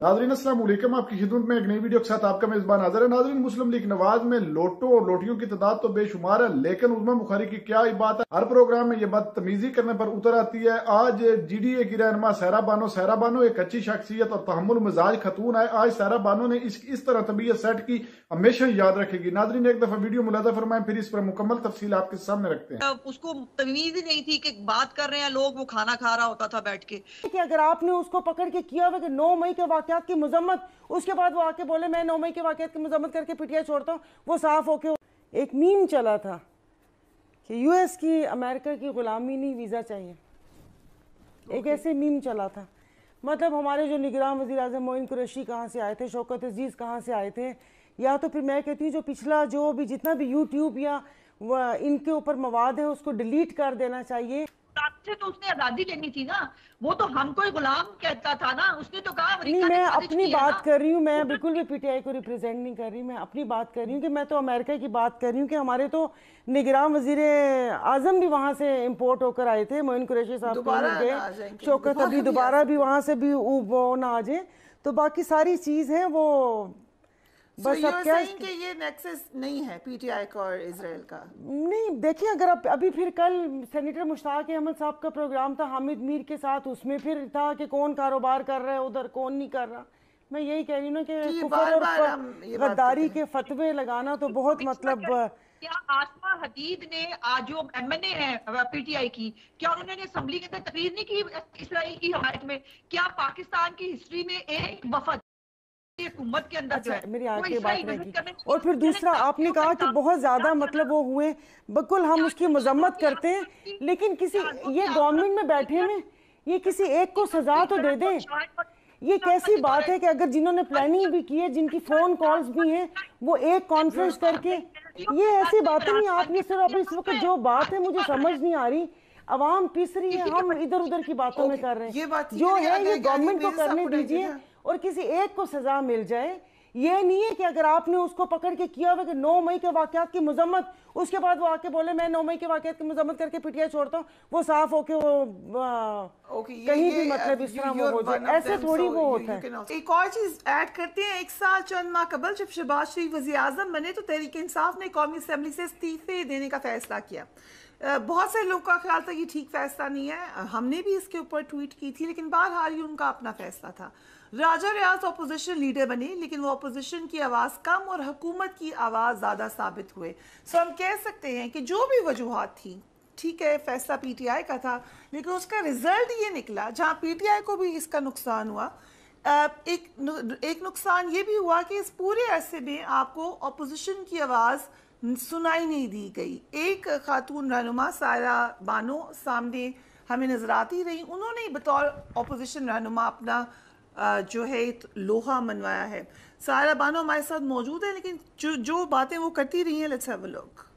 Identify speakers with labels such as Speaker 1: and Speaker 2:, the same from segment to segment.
Speaker 1: नाज़रीन अस्सलाम वालेकुम, आपकी खिदमत में एक नई वीडियो के साथ आपका मेजबान हाजिर है। नाज़रीन, मुस्लिम लीग नवाज में लोटो और लोटियों की तादाद तो बेशुमार है, लेकिन उस्मान बुखारी की क्या ही बात है। हर प्रोग्राम में ये बदतमीजी करने पर उतर आती है। आज GDA की रहनुमा सहरा बानो एक अच्छी शख्सियत और तहम्मुल मिजाज खतून है। आज सहरा बानो ने इस तरह तबीयत सेट की, हमेशा याद रखेगी। नाज़रीन, एक दफा वीडियो मुलाजा फरमाएं, फिर इस पर मुकम्मल तफसील आपके सामने रखते हैं।
Speaker 2: उसको तमीज ही नहीं थी कि बात कर रहे हैं लोग, वो खाना खा रहा होता था बैठ के।
Speaker 3: कि अगर आपने उसको पकड़ के किया हुआ कि 9 मई के वाकयात की मजम्मत, उसके बाद वो आके बोले मैं 9 मई के वाकयात की मजम्मत करके पीटीआई छोड़ता हूँ, वो साफ होके एक मीम चला था कि US की अमेरिका की गुलामी नहीं वीज़ा चाहिए। एक ऐसे मीम चला था। मतलब हमारे जो निगरान वज़ीर आज़म मोइन कुरैशी कहाँ से आए थे, शौकत अजीज़ कहाँ से आए थे, या तो फिर मैं कहती हूँ जो पिछला जो भी जितना भी YouTube या इनके ऊपर मवाद है उसको डिलीट कर देना चाहिए।
Speaker 2: से तो उसने आजादी लेनी थी ना, वो तो हमको ही गुलाम कहता था ना। उसने तो कहा
Speaker 3: नहीं, मैं अपनी बात कर रही हूँ, मैं बिल्कुल भी पीटीआई को रिप्रेजेंट नहीं कर रही, मैं अपनी बात कर रही हूँ कि मैं तो अमेरिका की बात कर रही हूँ कि हमारे तो निगरान वजीर आजम भी वहाँ से इंपोर्ट होकर आए थे, मोइन कुरैशी साहब गए, शौकत अभी दोबारा भी वहाँ से भी वो ना आ जाए। तो बाकी सारी चीज़ है वो बस अब क्या
Speaker 4: कि ये नेक्सस नहीं है पीटीआई का और इजराइल का।
Speaker 3: नहीं, देखिए अगर अब अभी फिर कल सेनेटर मुश्ताक अहमद साहब का प्रोग्राम था हामिद मीर के साथ, उसमें फिर था कि कौन कारोबार कर रहा है उधर, कौन नहीं कर रहा। मैं यही कह रही हूँ ना कि कुफर और गद्दारी के फतवे लगाना तो बहुत मतलब।
Speaker 2: क्या आसमा हदीद ने आज जो MNA है पीटीआई की, क्या उन्होंने असेंबली के अंदर तकरीर नहीं की इसराइल की हमायत में? क्या पाकिस्तान की हिस्ट्री में एक वफद हुकूमत के अंदर
Speaker 3: अच्छा, मेरी आगे बात रहेगी। और फिर दूसरा आपने कहा कि बहुत ज्यादा मतलब वो हुए, बिल्कुल हम उसकी मजम्मत करते हैं, लेकिन किसी ये गवर्नमेंट में बैठे में ये किसी एक को सजा तो दे दें। ये कैसी बात है कि अगर जिन्होंने प्लानिंग भी की है, जिनकी फोन कॉल्स भी हैं, वो एक कॉन्फ्रेंस करके, ये ऐसी बातें नहीं। आप ये सिर्फ अपनी इस वक्त जो बात है मुझे समझ नहीं आ रही, अवाम पिस रही है, हम इधर उधर की बातों में कर रहे हैं। जो है ये गवर्नमेंट को करने दीजिए और किसी एक को सजा मिल जाए। ये नहीं है कि अगर आपने उसको पकड़ के किया हुआ कि 9 मई के वाकयात की मजम्मत, उसके बाद वो आके बोले मैं 9 मई के वाकयात की मजम्मत करके पीटीआई छोड़ता हूँ, वो साफ होके वो कहीं भी मतलब इस तरह वो हो जाए, ऐसे थोड़ी वो होता है।
Speaker 4: एक और चीज ऐड करते हैं, एक साल चंद माह कबल जब शहबाज शरीफ वज़ीर आज़म बने तो तहरीक इंसाफ ने कौमी असम्बली से इस्तीफे देने का फैसला किया। बहुत से लोगों का ख्याल था ये ठीक फैसला नहीं है, हमने भी इसके ऊपर ट्वीट की थी, लेकिन बहरहाल ये उनका अपना फैसला था। राजा रियाज अपोजिशन लीडर बने, लेकिन वो अपोजिशन की आवाज़ कम और हुकूमत की आवाज़ ज़्यादा साबित हुए। सो हम कह सकते हैं कि जो भी वजूहात थी, ठीक है फैसला पीटीआई का था, लेकिन उसका रिजल्ट ये निकला जहाँ पीटीआई को भी इसका नुकसान हुआ। एक नुकसान ये भी हुआ कि इस पूरे अरसे में आपको अपोजिशन की आवाज़ सुनाई नहीं दी गई। एक खातून रहनुमा सारा बानो सामने हमें नजर आती रही, उन्होंने बतौर अपोजिशन रहनुमा अपना जो है लोहा मनवाया है। सारा बानो हमारे साथ मौजूद है, लेकिन जो बातें वो करती रही हैं, लेट्स हैव अ लुक।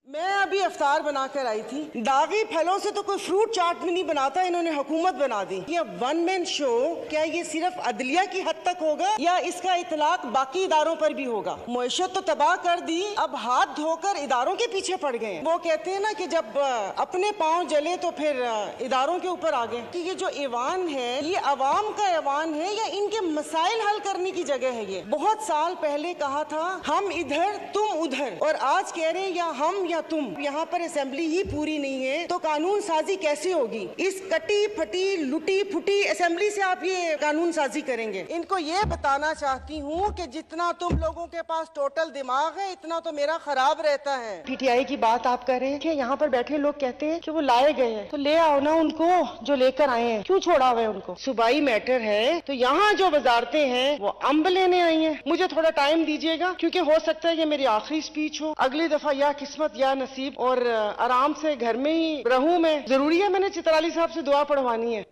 Speaker 3: मैं अभी अफ्तार बनाकर आई थी, दागी फलों से तो कोई फ्रूट चाट भी नहीं बनाता, इन्होंने हुकूमत बना दी। ये वन मैन शो क्या ये सिर्फ अदलिया की हद तक होगा या इसका इतलाक बाकी इदारों पर भी होगा? मुआशरत तो तबाह कर दी, अब हाथ धोकर इदारों के पीछे पड़ गए। वो कहते हैं ना कि जब अपने पाँव जले तो फिर इदारों के ऊपर आ गए। कि ये जो ईवान है ये अवाम का ईवान है या इनके मसाइल हल करने की जगह है? ये बहुत साल पहले कहा था हम इधर तुम उधर, और आज कह रहे हैं या हम या तुम। यहाँ पर असेंबली ही पूरी नहीं है तो कानून साजी कैसे होगी? इस कटी फटी लुटी फुटी असेंबली से आप ये कानून साजी करेंगे? इनको ये बताना चाहती हूँ कि जितना तुम लोगों के पास टोटल दिमाग है इतना तो मेरा खराब रहता है। पीटीआई की बात आप कर रहे हैं कि यहाँ पर बैठे लोग कहते हैं कि वो लाए गए हैं, तो ले आओ ना उनको जो लेकर आए हैं, क्यों छोड़ा हुआ है उनको? सूबाई मैटर है तो यहाँ जो वजारतें हैं वो अम्ब लेने आई हैं। मुझे थोड़ा टाइम दीजिएगा क्योंकि हो सकता है ये मेरी आखिरी स्पीच हो, अगली दफा या किस्मत या नसीब, और आराम से घर में ही रहूं मैं। जरूरी है मैंने चित्राली साहब से दुआ पढ़वानी है।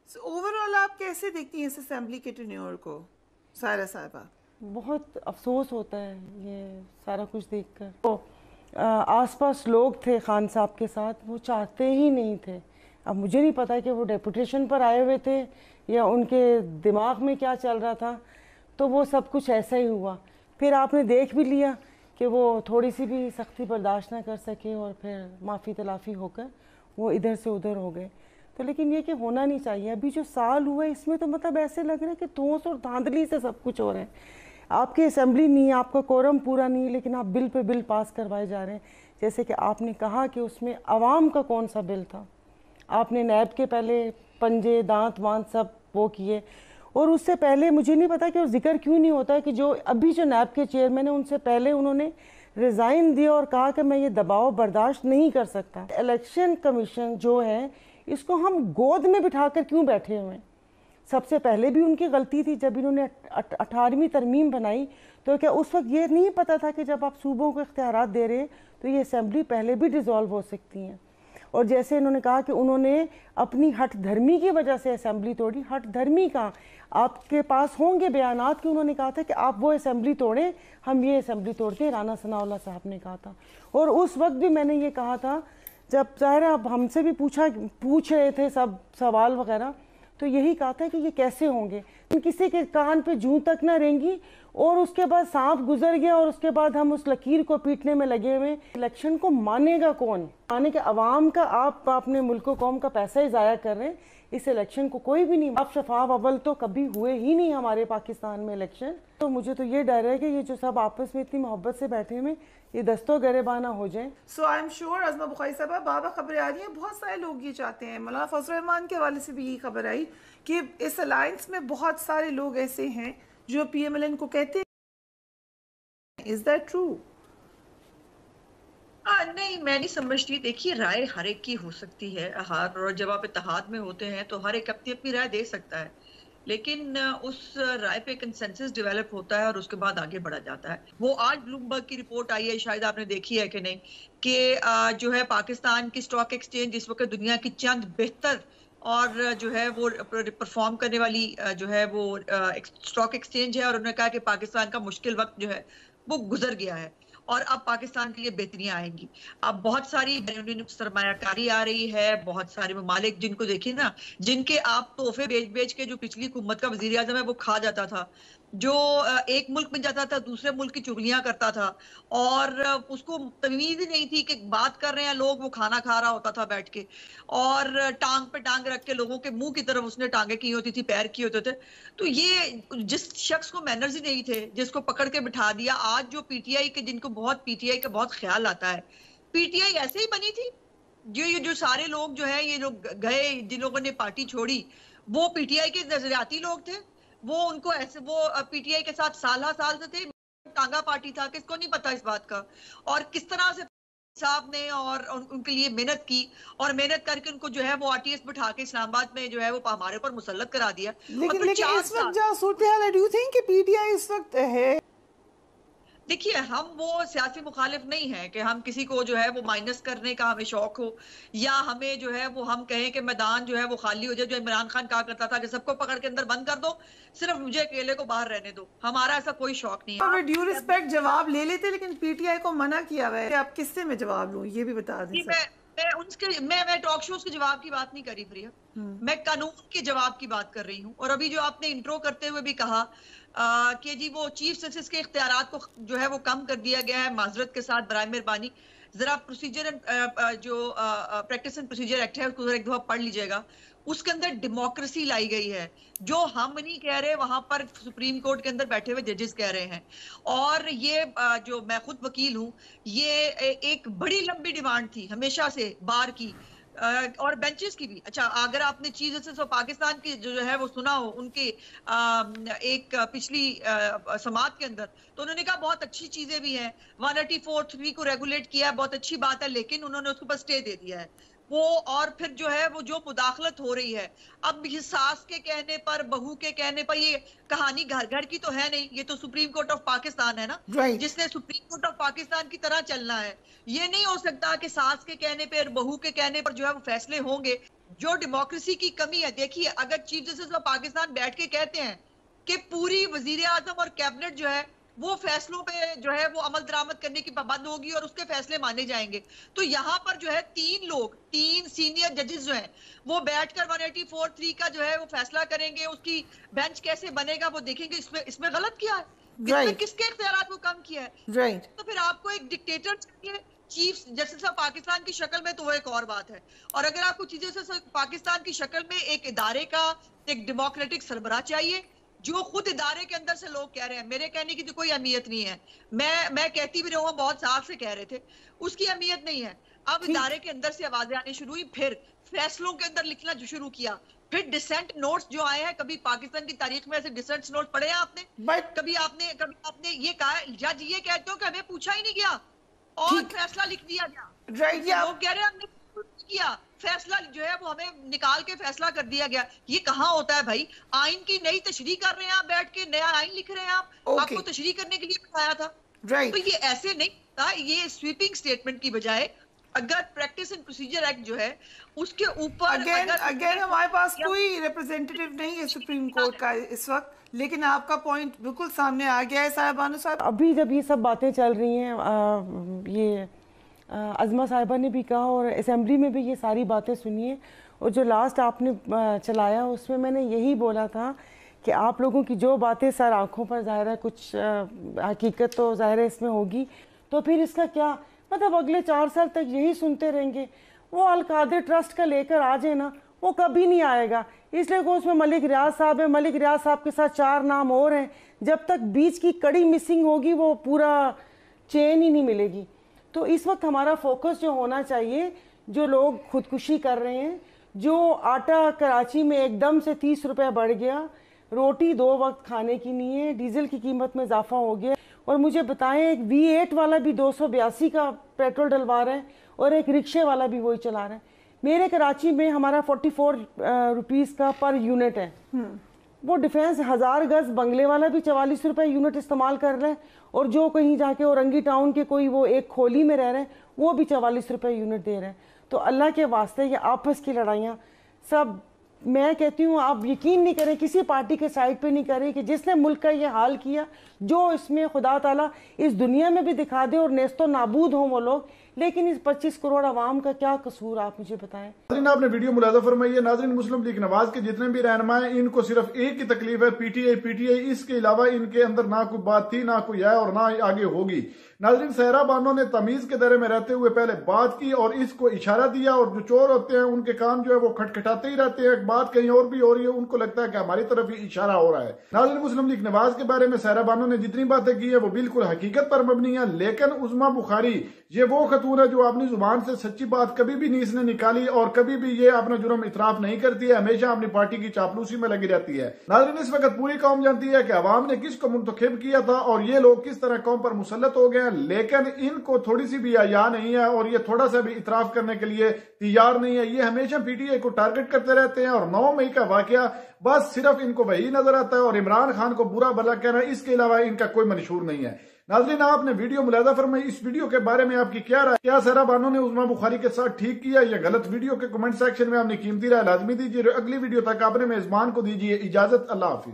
Speaker 4: ओवरऑल आप कैसे देखती हैं इस असेंबली के टेन्योर को सायरा साहिबा?
Speaker 3: बहुत अफसोस होता है ये सारा कुछ देखकर। तो आसपास लोग थे खान साहब के साथ, वो चाहते ही नहीं थे। अब मुझे नहीं पता कि वो डेपुटेशन पर आए हुए थे या उनके दिमाग में क्या चल रहा था, तो वो सब कुछ ऐसा ही हुआ। फिर आपने देख भी लिया कि वो थोड़ी सी भी सख्ती बर्दाश्त ना कर सके और फिर माफ़ी तलाफ़ी होकर वो इधर से उधर हो गए। तो लेकिन ये कि होना नहीं चाहिए। अभी जो साल हुआ है इसमें तो मतलब ऐसे लग रहा है कि ठोस और धांधली से सब कुछ हो रहा है। आपकी असेंबली नहीं है, आपका कोरम पूरा नहीं है, लेकिन आप बिल पे बिल पास करवाए जा रहे हैं। जैसे कि आपने कहा कि उसमें आवाम का कौन सा बिल था, आपने नैब के पहले पंजे दांत वांत सब वो किए, और उससे पहले मुझे नहीं पता कि वो जिक्र क्यों नहीं होता है कि जो अभी जो नैब के चेयरमैन है उनसे पहले उन्होंने रिज़ाइन दिया और कहा कि मैं ये दबाव बर्दाश्त नहीं कर सकता। इलेक्शन कमीशन जो है इसको हम गोद में बिठाकर क्यों बैठे हुए हैं? सबसे पहले भी उनकी गलती थी जब इन्होंने 18वीं तरमीम बनाई, तो क्या उस वक्त ये नहीं पता था कि जब आप सूबों को इख्तियारात दे रहे हैं तो ये असेंबली पहले भी डिज़ोल्व हो सकती हैं? और जैसे इन्होंने कहा कि उन्होंने अपनी हठ धर्मी की वजह से असेंबली तोड़ी, हठ धर्मी का आपके पास होंगे बयानात कि उन्होंने कहा था कि आप वो असेंबली तोड़ें, हम ये असेंबली तोड़ते हैं, राना सनाउल्लाह साहब ने कहा था। और उस वक्त भी मैंने ये कहा था, जब ज़ाहिर अब हमसे भी पूछ रहे थे सब सवाल वगैरह, तो यही कहा था कि ये कैसे होंगे, किसी के कान पे जूं तक ना रहेंगी, और उसके बाद सांप गुजर गया और उसके बाद हम उस लकीर को पीटने में लगे हुए। इलेक्शन को मानेगा कौन? माने कि अवाम का, आप अपने मुल्क कौम का पैसा ही ज़ाया कर रहे हैं। इस इलेक्शन को कोई भी नहीं, आप शफाफ अव्वल तो कभी हुए ही नहीं हमारे पाकिस्तान में इलेक्शन। तो मुझे तो ये डर है कि ये जो सब आपस में इतनी मोहब्बत से बैठे हुए ये दस्तों गरेबाना हो जाए।
Speaker 4: So I am sure Azma Bukhari साहबा, बाबा खबरें आ रही हैं, बहुत सारे लोग ये चाहते हैं। मौलाना फजल रहमान के हवाले से भी यही खबर आई कि इस अलायंस में बहुत सारे लोग ऐसे हैं जो PMLN को कहते हैं। Is that true?
Speaker 2: नहीं, मैं नहीं समझती। देखिए, राय हर एक की हो सकती है, और जब आप इत्तेहाद में होते हैं तो हर एक अपनी अपनी राय दे सकता है, लेकिन उस राय पे कंसेंसस डेवलप होता है और उसके बाद आगे बढ़ा जाता है। वो आज ब्लूमबर्ग की रिपोर्ट आई है, शायद आपने देखी है कि नहीं, कि जो है पाकिस्तान की स्टॉक एक्सचेंज इस वक्त दुनिया की चंद बेहतर और जो है वो परफॉर्म करने वाली जो है वो स्टॉक एक्सचेंज है, और उन्होंने कहा कि पाकिस्तान का मुश्किल वक्त जो है वो गुजर गया है और अब पाकिस्तान के लिए बेहतरियां आएंगी। अब बहुत सारी सरमायाकारी आ रही है, बहुत सारे ममालिक जिनको देखिए ना, जिनके आप तोहफे बेच बेच के जो पिछली हुकूमत का वजीर आजम है वो खा जाता था, जो एक मुल्क में जाता था दूसरे मुल्क की चुगलियां करता था और उसको तमीज ही नहीं थी कि बात कर रहे हैं लोग, वो खाना खा रहा होता था बैठ के, और टांग पे टांग रख के लोगों के मुंह की तरफ उसने टांगे की होती थी, पैर किए होते थे। तो ये जिस शख्स को मैनर्स ही नहीं थे, जिसको पकड़ के बिठा दिया। आज जो पीटीआई के, जिनको बहुत पीटीआई का बहुत ख्याल आता है, पीटीआई ऐसे ही बनी थी। जो सारे लोग जो है, ये लोग गए, जिन लोगों ने पार्टी छोड़ी, वो पीटीआई के नजरियाती लोग थे। वो उनको ऐसे, वो पीटीआई के साथ साल से थे, टांगा पार्टी था, किसको नहीं पता इस बात का। और किस तरह से साहब ने और उनके लिए मेहनत की, और मेहनत करके उनको जो है वो आरटीएस बिठा के इस्लामाबाद में जो है वो हमारे ऊपर मुसल्लत करा दिया।
Speaker 4: लेकिन इस वक्त जो सूरत हाल है, डू यू थिंक कि पीटीआई इस वक्त है?
Speaker 2: देखिए, हम वो सियासी मुखालिफ नहीं है कि हम किसी को जो है वो माइनस करने का हमें शौक हो, या हमें जो है वो हम कहें कि मैदान जो है वो खाली हो जाए। जो इमरान खान कहा करता था कि सबको पकड़ के अंदर बंद कर दो, सिर्फ मुझे अकेले को बाहर रहने दो। हमारा ऐसा कोई शौक नहीं है।
Speaker 4: ड्यू रिस्पेक्ट जवाब ले लेते, लेकिन पीटीआई को मना किया हुआ है। आप किससे में जवाब लूं, ये भी बता दें।
Speaker 2: मैं टॉक शोज के जवाब की बात नहीं करी प्रिया, मैं कानून के जवाब की बात कर रही हूँ। और अभी जो आपने इंट्रो करते हुए भी कहा कि जी वो चीफ जस्टिस के इख्तियारात को जो है वो कम कर दिया गया है, माजरत के साथ बराए मेहरबानी जरा प्रोसीजर जो प्रैक्टिस एंड प्रोसीजर एक्ट है उसको एक दफा पढ़ लीजिएगा। उसके अंदर डेमोक्रेसी लाई गई है, जो हम नहीं कह रहे, वहां पर सुप्रीम कोर्ट के अंदर बैठे हुए जजेस कह रहे हैं। और ये जो मैं खुद वकील हूँ, ये एक बड़ी लंबी डिमांड थी हमेशा से बार की और बेंचेस की भी। अच्छा, अगर आपने चीफ जस्टिस ऑफ पाकिस्तान की जो है वो सुना हो उनके एक पिछली समाअत के अंदर, तो उन्होंने कहा बहुत अच्छी चीजें भी हैं, 184(3) को रेगुलेट किया है, बहुत अच्छी बात है, लेकिन उन्होंने उसके ऊपर स्टे दे दिया है वो। और फिर जो है वो जो मुदाखलत हो रही है, अब सास के कहने पर, बहू के कहने पर, ये कहानी घर घर की तो है नहीं, ये तो सुप्रीम कोर्ट ऑफ पाकिस्तान है ना, जिसने सुप्रीम कोर्ट ऑफ पाकिस्तान की तरह चलना है। ये नहीं हो सकता कि सास के कहने पर, बहू के कहने पर जो है वो फैसले होंगे। जो डेमोक्रेसी की कमी है, देखिए, अगर चीफ जस्टिस ऑफ पाकिस्तान बैठ के कहते हैं कि पूरी वजीर आजम और कैबिनेट जो है वो फैसलों पे जो है वो अमल दरामद करने की पाबंद होगी और उसके फैसले माने जाएंगे, तो यहाँ पर जो है तीन सीनियर जजेस जो हैं वो बैठकर 184(3) का जो है वो फैसला करेंगे, उसकी बेंच कैसे बनेगा वो देखेंगे। इसमें गलत किया है, इसमें किसके इख्तियारात को कम किया है। तो फिर आपको एक डिक्टेटर चाहिए चीफ जस्टिस ऑफ पाकिस्तान की शक्ल में तो वो एक और बात है। और अगर आपको चीजों से पाकिस्तान की शक्ल में एक इदारे का एक डेमोक्रेटिक सरबराह चाहिए, जो खुद इदारे के अंदर से लोग कह रहे हैं, मेरे कहने की तो कोई अहमियत नहीं है, मैं कहती भी रहूं, बहुत साल से कह रहे थे, उसकी अहमियत नहीं है। अब इदारे के अंदर से आवाजें आनी शुरू हुई, फिर फैसलों के अंदर लिखना जो शुरू किया, फिर डिसेंट नोट्स जो आए हैं, कभी पाकिस्तान की तारीख में ऐसे डिसेंट नोट पढ़े हैं आपने? कभी आपने ये कहा, जज ये कहते हो कि हमें पूछा ही नहीं गया और फैसला लिख दिया गया। लोग कह रहे हैं हमने किया, फैसला जो है वो हमें निकाल के फैसला कर दिया गया। ये कहाँ होता है भाई? आइन की नई तशरीह कर रहे हैं आप, बैठ के नया आइन लिख रहे हैं आप, आपको तशरीह करने के लिए बताया था। तो ये ऐसे नहीं था, ये स्वीपिंग स्टेटमेंट की बजाय अगर प्रैक्टिस एंड प्रोसीजर एक्ट जो है उसके ऊपर
Speaker 4: अगेन हमारे पास कोई रिप्रेजेंटेटिव नहीं है सुप्रीम कोर्ट का इस वक्त, लेकिन आपका पॉइंट बिल्कुल सामने आ गया है साहिब बानो साहब।
Speaker 3: अभी जब ये सब बातें चल रही हैं, ये अज़मा साहिबा ने भी कहा और असेंबली में भी ये सारी बातें सुनी है, और जो लास्ट आपने चलाया उसमें मैंने यही बोला था कि आप लोगों की जो बातें सर आंखों पर ज़ाहिर है, कुछ हकीकत तो ज़ाहिर है इसमें होगी, तो फिर इसका क्या मतलब? अगले 4 साल तक यही सुनते रहेंगे। वो अल-कादिर ट्रस्ट का लेकर आ जाए ना, वो कभी नहीं आएगा, इसलिए को उसमें मलिक रियाज साहब है, मलिक रियाज साहब के साथ 4 नाम और हैं। जब तक बीच की कड़ी मिसिंग होगी वो पूरा चेन ही नहीं मिलेगी। तो इस वक्त हमारा फोकस जो होना चाहिए, जो लोग खुदकुशी कर रहे हैं, जो आटा कराची में एकदम से 30 रुपये बढ़ गया, रोटी 2 वक्त खाने की नहीं है, डीजल की कीमत में इजाफा हो गया, और मुझे बताएं एक V8 वाला भी 282 का पेट्रोल डलवा रहा है और एक रिक्शे वाला भी वही चला रहा है। मेरे कराची में हमारा 44 रुपीज़ का पर यूनिट है। वो डिफेंस 1000 गज बंगले वाला भी 44 रुपये यूनिट इस्तेमाल कर रहे हैं, और जो कहीं जाके औरंगी टाउन के कोई वो एक खोली में रह रहे हैं वो भी 44 रुपये यूनिट दे रहे हैं। तो अल्लाह के वास्ते ये आपस की लड़ाइयाँ सब, मैं कहती हूँ आप यकीन नहीं करें, किसी पार्टी के साइड पे नहीं करें कि जिसने मुल्क का ये हाल किया, जो इसमें खुदा ताला इस दुनिया में भी दिखा दे और नेस्तो नाबूद हों वो लोग, लेकिन इस 25 करोड़ आवाम का क्या कसूर, आप मुझे बताएं।
Speaker 1: नाज़रीन, आपने वीडियो मुलाज़ा फरमाई है। नाज़रीन, मुस्लिम लीग नवाज के जितने भी रहनुमा हैं, इनको सिर्फ एक ही तकलीफ है, पीटीआई। इसके अलावा इनके अंदर ना कोई बात थी, ना कोई है और ना आगे होगी। नाज़रीन, सहरा बानो ने तमीज के दायरे में रहते हुए पहले बात की और इसको इशारा दिया, और जो चोर होते हैं उनके कान जो है वो खटखटाते ही रहते हैं, बात कहीं और भी हो रही है, उनको लगता है कि हमारी तरफ ही इशारा हो रहा है। नाज़रीन, मुस्लिम लीग नवाज के बारे में सहरा बानो ने जितनी बातें की है वो बिल्कुल हकीकत पर मबनी है, लेकिन उज़मा बुखारी ये वो खतून है जो अपनी जुबान से सच्ची बात कभी भी नहीं इसने निकाली, और कभी भी ये अपना जुर्म इतराफ नहीं करती है, हमेशा अपनी पार्टी की चापलूसी में लगी रहती है। नाज़रीन, इस वक्त पूरी कौम जानती है कि अवाम ने किसको मुंतखब किया था और ये लोग किस तरह कौम पर मुसल्लत हो गए हैं, लेकिन इनको थोड़ी सी भी हया नहीं है और ये थोड़ा सा भी इतराफ करने के लिए तैयार नहीं है। ये हमेशा पीटीआई को टारगेट करते रहते हैं, और 9 मई का वाकया बस सिर्फ इनको वही नजर आता है और इमरान खान को बुरा भला कहना, इसके अलावा इनका कोई मंशूर नहीं है। नाज़रीन, आपने वीडियो मुलाज़ा फरमाई, इस वीडियो के बारे में आपकी क्या राय? क्या सहरा बानो ने उज़मा बुखारी के साथ ठीक किया या गलत? वीडियो के कमेंट सेक्शन में अपनी कीमती राय लाजमी दीजिए। अगली वीडियो तक आपने मेजबान को दीजिए इजाजत। अल्लाह हाफिज।